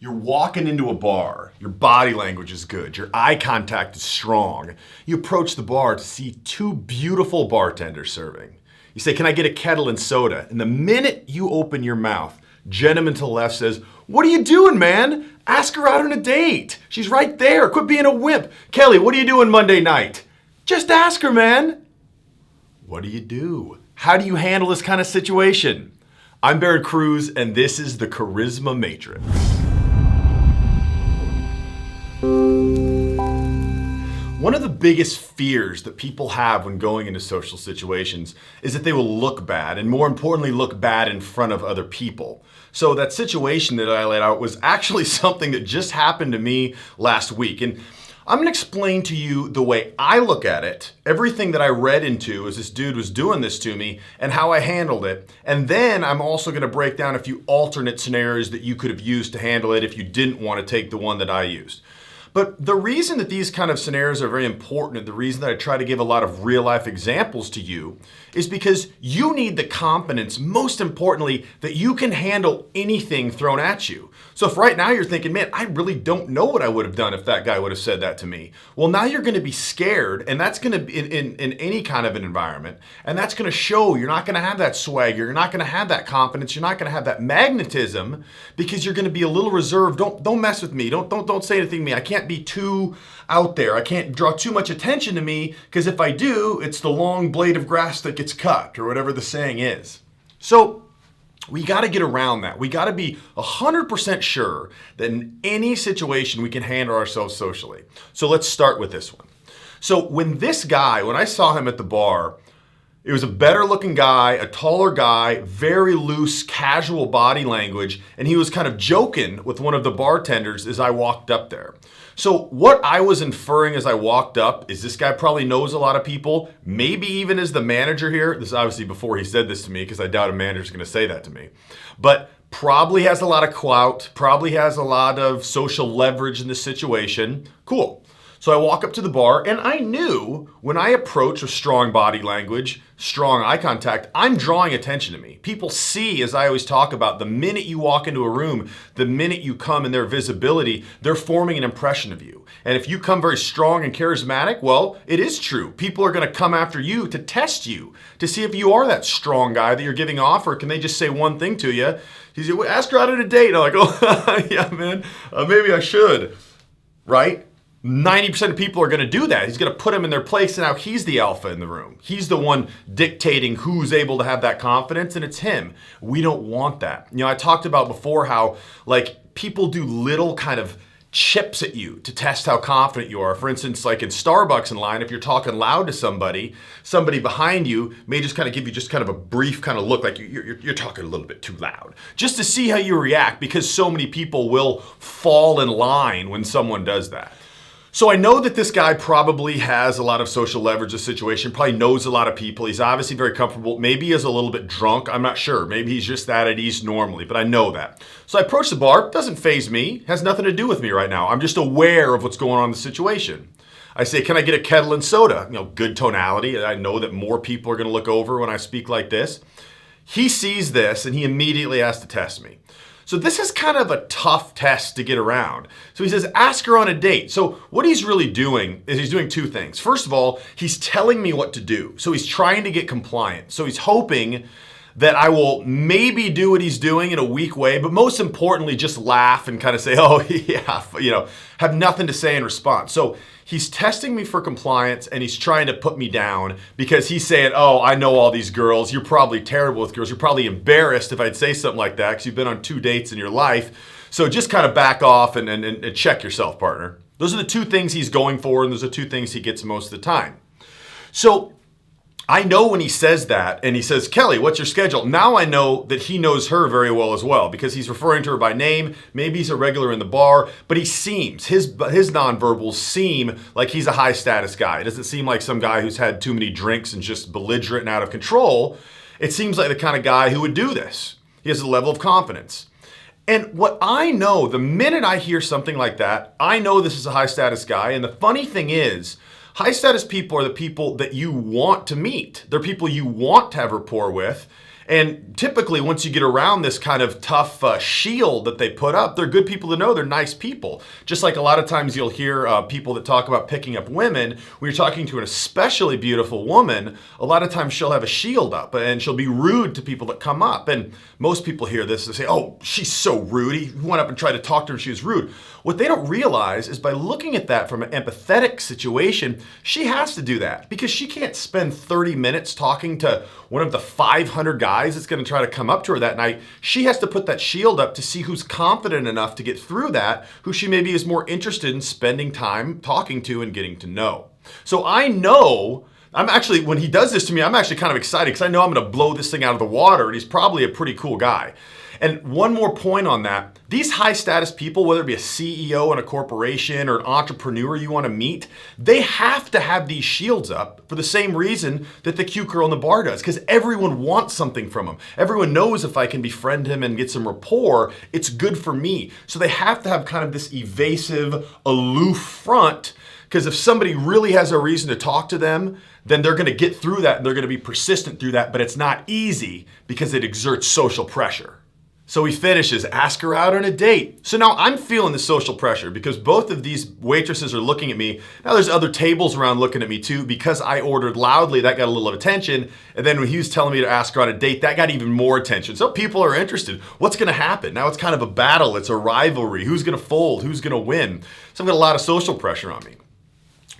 You're walking into a bar, your body language is good, your eye contact is strong. You approach the bar to see two beautiful bartenders serving. You say, "Can I get a kettle and soda?" And the minute you open your mouth, gentleman to the left says, "What are you doing, man? Ask her out on a date. She's right there. Quit being a wimp. Kelly, what are you doing Monday night?" "Just ask her, man." What do you do? How do you handle this kind of situation? I'm Barron Cruz, and this is the Charisma Matrix. One of the biggest fears that people have when going into social situations is that they will look bad, and more importantly, look bad in front of other people. So that situation that I laid out was actually something that just happened to me last week. And I'm going to explain to you the way I look at it, everything that I read into as this dude was doing this to me, and how I handled it. And then I'm also going to break down a few alternate scenarios that you could have used to handle it if you didn't want to take the one that I used. But the reason that these kind of scenarios are very important, and the reason that I try to give a lot of real life examples to you, is because you need the confidence, most importantly, that you can handle anything thrown at you. So if right now you're thinking, "Man, I really don't know what I would have done if that guy would have said that to me." Well, now you're going to be scared, and that's going to be in any kind of an environment, and that's going to show you're not going to have that swagger, you're not going to have that confidence, you're not going to have that magnetism, because you're going to be a little reserved. Don't mess with me. Don't say anything to me. I can't be too out there. I can't draw too much attention to me, because if I do, it's the long blade of grass that gets cut, or whatever the saying is. So we got to get around that. We got to be 100% sure that in any situation we can handle ourselves socially. So let's start with this one. So when I saw him at the bar, it was a better looking guy, a taller guy, very loose, casual body language, and he was kind of joking with one of the bartenders as I walked up there. So what I was inferring as I walked up is this guy probably knows a lot of people, maybe even as the manager here. This is obviously before he said this to me, because I doubt a manager's going to say that to me. But probably has a lot of clout, probably has a lot of social leverage in this situation. Cool. So I walk up to the bar, and I knew when I approach with strong body language, strong eye contact, I'm drawing attention to me. People see, as I always talk about, the minute you walk into a room, the minute you come in their visibility, they're forming an impression of you. And if you come very strong and charismatic, well, it is true. People are going to come after you to test you, to see if you are that strong guy that you're giving off, or can they just say one thing to you? He said, "Well, ask her out on a date." And I'm like, "Oh, yeah, man, maybe I should," right? 90% of people are going to do that. He's going to put them in their place, and now he's the alpha in the room. He's the one dictating who's able to have that confidence, and it's him. We don't want that. You know, I talked about before how people do little kind of chips at you to test how confident you are. For instance, like in Starbucks in line, if you're talking loud to somebody behind you may just kind of give you just kind of a brief kind of look like you're talking a little bit too loud, just to see how you react, because so many people will fall in line when someone does that. So I know that this guy probably has a lot of social leverage in the situation, probably knows a lot of people. He's obviously very comfortable. Maybe he is a little bit drunk. I'm not sure. Maybe he's just that at ease normally, but I know that. So I approach the bar. Doesn't faze me. Has nothing to do with me right now. I'm just aware of what's going on in the situation. I say, "Can I get a kettle and soda?" You know, good tonality. I know that more people are going to look over when I speak like this. He sees this, and he immediately has to test me. So this is kind of a tough test to get around. So he says, "Ask her on a date." So what he's really doing is he's doing two things. First of all, he's telling me what to do. So he's trying to get compliant. So he's hoping that I will maybe do what he's doing in a weak way, but most importantly, just laugh and kind of say, "Oh, yeah," have nothing to say in response. So he's testing me for compliance, and he's trying to put me down because he's saying, "Oh, I know all these girls. You're probably terrible with girls. You're probably embarrassed if I'd say something like that because you've been on 2 dates in your life. So just kind of back off and check yourself, partner." Those are the two things he's going for, and those are two things he gets most of the time. So I know when he says that, and he says, "Kelly, what's your schedule?" Now I know that he knows her very well as well, because he's referring to her by name. Maybe he's a regular in the bar, but he seems, his nonverbals seem like he's a high status guy. It doesn't seem like some guy who's had too many drinks and just belligerent and out of control. It seems like the kind of guy who would do this. He has a level of confidence. And what I know, the minute I hear something like that, I know this is a high status guy. And the funny thing is, high status people are the people that you want to meet. They're people you want to have rapport with. And typically, once you get around this kind of tough shield that they put up, they're good people to know. They're nice people. Just like a lot of times you'll hear people that talk about picking up women, when you're talking to an especially beautiful woman, a lot of times she'll have a shield up and she'll be rude to people that come up. And most people hear this and say, oh, she's so rude. He went up and tried to talk to her and she was rude. What they don't realize is by looking at that from an empathetic situation, she has to do that because she can't spend 30 minutes talking to one of the 500 guys that's going to try to come up to her that night. She has to put that shield up to see who's confident enough to get through that, who she maybe is more interested in spending time talking to and getting to know. So I know, when he does this to me, I'm actually kind of excited because I know I'm going to blow this thing out of the water, and he's probably a pretty cool guy. And one more point on that, these high status people, whether it be a CEO in a corporation or an entrepreneur you want to meet, they have to have these shields up for the same reason that the cute girl in the bar does, because everyone wants something from him. Everyone knows if I can befriend him and get some rapport, it's good for me. So they have to have kind of this evasive, aloof front, because if somebody really has a reason to talk to them, then they're going to get through that and they're going to be persistent through that, but it's not easy because it exerts social pressure. So he finishes, ask her out on a date. So now I'm feeling the social pressure because both of these waitresses are looking at me. Now there's other tables around looking at me too. Because I ordered loudly, that got a little attention. And then when he was telling me to ask her on a date, that got even more attention. So people are interested. What's going to happen? Now it's kind of a battle. It's a rivalry. Who's going to fold? Who's going to win? So I've got a lot of social pressure on me.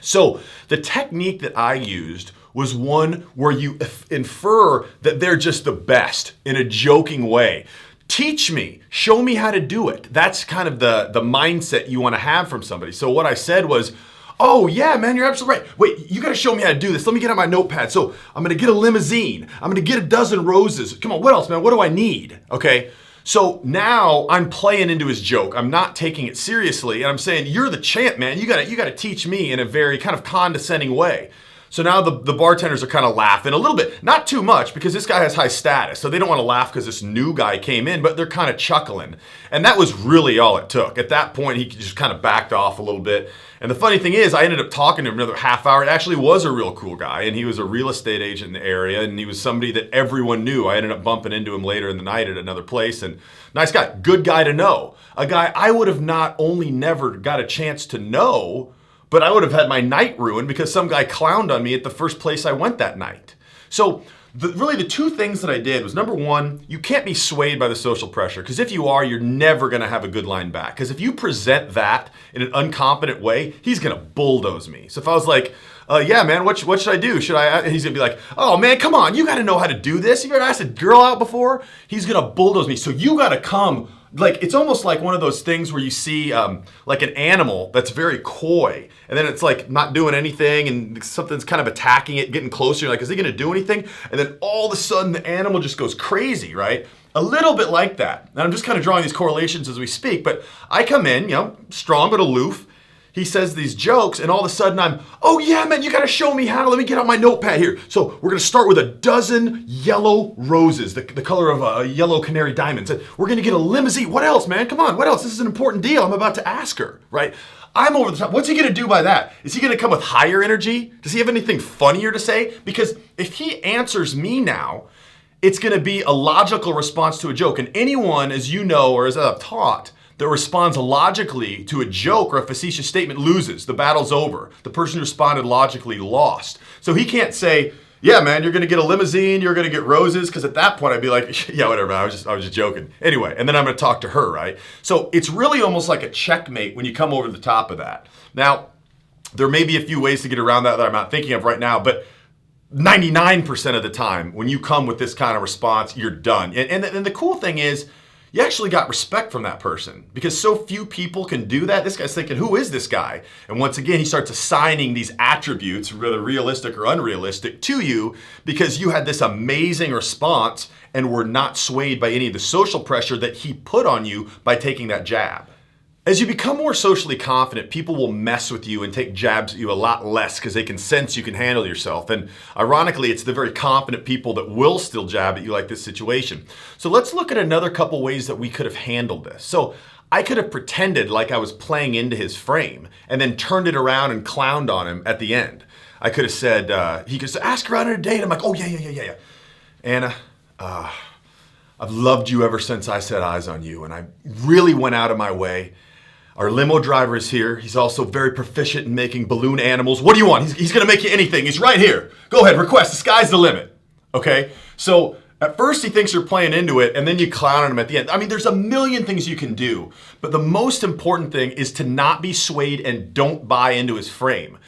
So the technique that I used was one where you infer that they're just the best in a joking way. Teach me, show me how to do it. That's kind of the mindset you want to have from somebody. So what I said was, oh yeah, man, you're absolutely right. Wait, you got to show me how to do this. Let me get on my notepad. So I'm going to get a limousine. I'm going to get a dozen roses. Come on, what else, man? What do I need? Okay. So now I'm playing into his joke. I'm not taking it seriously. And I'm saying, you're the champ, man. You got to teach me in a very kind of condescending way. So now the bartenders are kind of laughing a little bit, not too much because this guy has high status. So they don't want to laugh because this new guy came in, but they're kind of chuckling. And that was really all it took. At that point, he just kind of backed off a little bit. And the funny thing is, I ended up talking to him another half hour. It actually was a real cool guy, and he was a real estate agent in the area, and he was somebody that everyone knew. I ended up bumping into him later in the night at another place, and nice guy, good guy to know. A guy I would have not only never got a chance to know, but I would have had my night ruined because some guy clowned on me at the first place I went that night. So really the two things that I did was, number one, you can't be swayed by the social pressure, because if you are, you're never going to have a good line back. Because if you present that in an unconfident way, he's going to bulldoze me. So if I was like, yeah, man, what should I do? He's going to be like, oh, man, come on. You got to know how to do this. You ever asked a girl out before? He's going to bulldoze me. So you got to come. Like, it's almost like one of those things where you see like an animal that's very coy, and then it's like not doing anything, and something's kind of attacking it, getting closer. You're like, is he going to do anything? And then all of a sudden the animal just goes crazy, right? A little bit like that. And I'm just kind of drawing these correlations as we speak, but I come in, strong but aloof. He says these jokes, and all of a sudden I'm, oh yeah, man, you got to show me how. Let me get out my notepad here. So we're going to start with a dozen yellow roses, the color of yellow canary diamonds. And we're going to get a limousine. What else, man? Come on, what else? This is an important deal. I'm about to ask her, right? I'm over the top. What's he going to do by that? Is he going to come with higher energy? Does he have anything funnier to say? Because if he answers me now, it's going to be a logical response to a joke. And anyone, as you know, or as I've taught, that responds logically to a joke or a facetious statement loses. The battle's over. The person who responded logically lost. So he can't say, yeah, man, you're going to get a limousine, you're going to get roses, because at that point I'd be like, yeah, whatever, I was just joking. Anyway, and then I'm going to talk to her, right? So it's really almost like a checkmate when you come over the top of that. Now, there may be a few ways to get around that I'm not thinking of right now, but 99% of the time when you come with this kind of response, you're done. And the cool thing is, you actually got respect from that person because so few people can do that. This guy's thinking, who is this guy? And once again, he starts assigning these attributes, whether realistic or unrealistic, to you because you had this amazing response and were not swayed by any of the social pressure that he put on you by taking that jab. As you become more socially confident, people will mess with you and take jabs at you a lot less because they can sense you can handle yourself. And ironically, it's the very confident people that will still jab at you like this situation. So let's look at another couple ways that we could have handled this. So I could have pretended like I was playing into his frame and then turned it around and clowned on him at the end. I could have said, he could say, ask her out on a date. I'm like, oh, yeah. Anna, I've loved you ever since I set eyes on you, and I really went out of my way. Our limo driver is here. He's also very proficient in making balloon animals. What do you want? He's going to make you anything. He's right here. Go ahead, request. The sky's the limit. Okay? So at first he thinks you're playing into it, and then you clown on him at the end. I mean, there's a million things you can do, but the most important thing is to not be swayed and don't buy into his frame.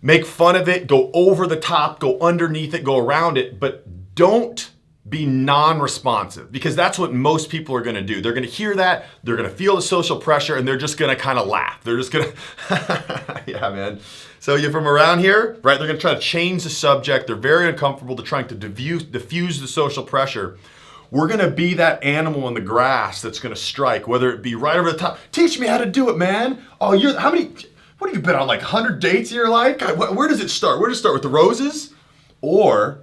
Make fun of it, go over the top, go underneath it, go around it, but don't be non-responsive, because that's what most people are going to do. They're going to hear that, they're going to feel the social pressure, and they're just going to kind of laugh. They're just going to, yeah, man. So you're from around here, right? They're going to try to change the subject. They're very uncomfortable. They're trying to diffuse the social pressure. We're going to be that animal in the grass that's going to strike, whether it be right over the top. Teach me how to do it, man. Oh, what have you been on, like 100 dates in your life? God, where does it start? Where does it start, with the roses? Or,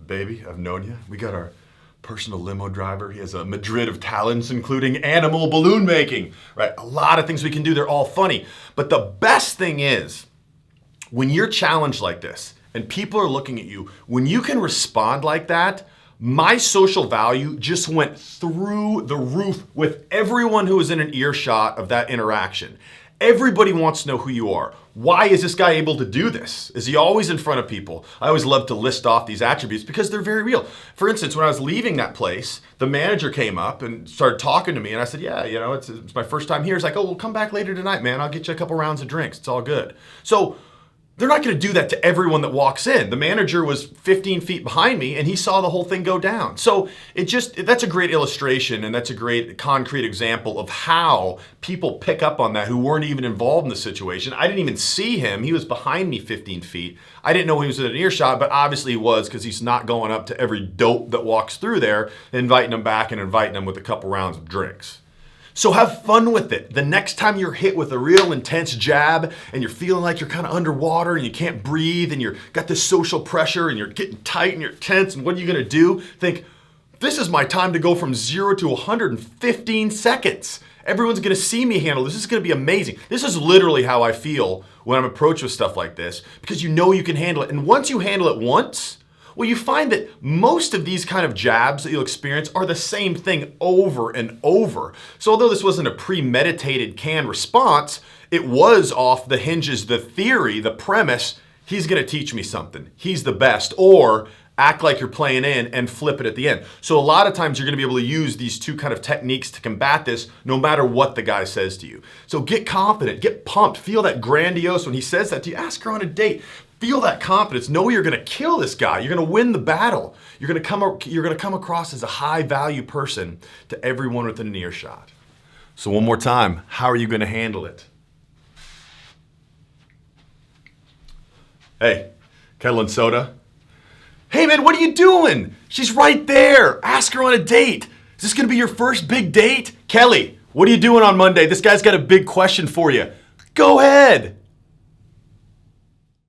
baby, I've known you. We got our personal limo driver. He has a Madrid of talents, including animal balloon making, right? A lot of things we can do. They're all funny. But the best thing is, when you're challenged like this and people are looking at you, when you can respond like that, my social value just went through the roof with everyone who was in an earshot of that interaction. Everybody wants to know who you are. Why is this guy able to do this? Is he always in front of people? I always love to list off these attributes because they're very real. For instance, when I was leaving that place, the manager came up and started talking to me, and I said, yeah, it's my first time here. He's like, oh, well, come back later tonight, man. I'll get you a couple rounds of drinks. It's all good. So they're not going to do that to everyone that walks in. The manager was 15 feet behind me, and he saw the whole thing go down. So that's a great illustration, and that's a great concrete example of how people pick up on that who weren't even involved in the situation. I didn't even see him. He was behind me 15 feet. I didn't know he was in an earshot, but obviously he was, because he's not going up to every dope that walks through there, inviting them back and inviting them with a couple rounds of drinks. So have fun with it. The next time you're hit with a real intense jab and you're feeling like you're kind of underwater and you can't breathe and you're got this social pressure and you're getting tight and you're tense, and what are you going to do? Think, this is my time to go from 0 to 100 in 15 seconds. Everyone's going to see me handle this. This is going to be amazing. This is literally how I feel when I'm approached with stuff like this, because you know you can handle it. And once you handle it once, well, you find that most of these kind of jabs that you'll experience are the same thing over and over. So although this wasn't a premeditated canned response, it was off the hinges, the theory, the premise, he's going to teach me something. He's the best. Or act like you're playing in and flip it at the end. So a lot of times you're going to be able to use these two kind of techniques to combat this no matter what the guy says to you. So get confident, get pumped, feel that grandiose when he says that to you. Ask her on a date. Feel that confidence. Know you're going to kill this guy. You're going to win the battle. You're going to come across as a high value person to everyone within an earshot. So one more time, how are you going to handle it? Hey, kettle and soda. Hey man, what are you doing? She's right there. Ask her on a date. Is this going to be your first big date? Kelly, what are you doing on Monday? This guy's got a big question for you. Go ahead.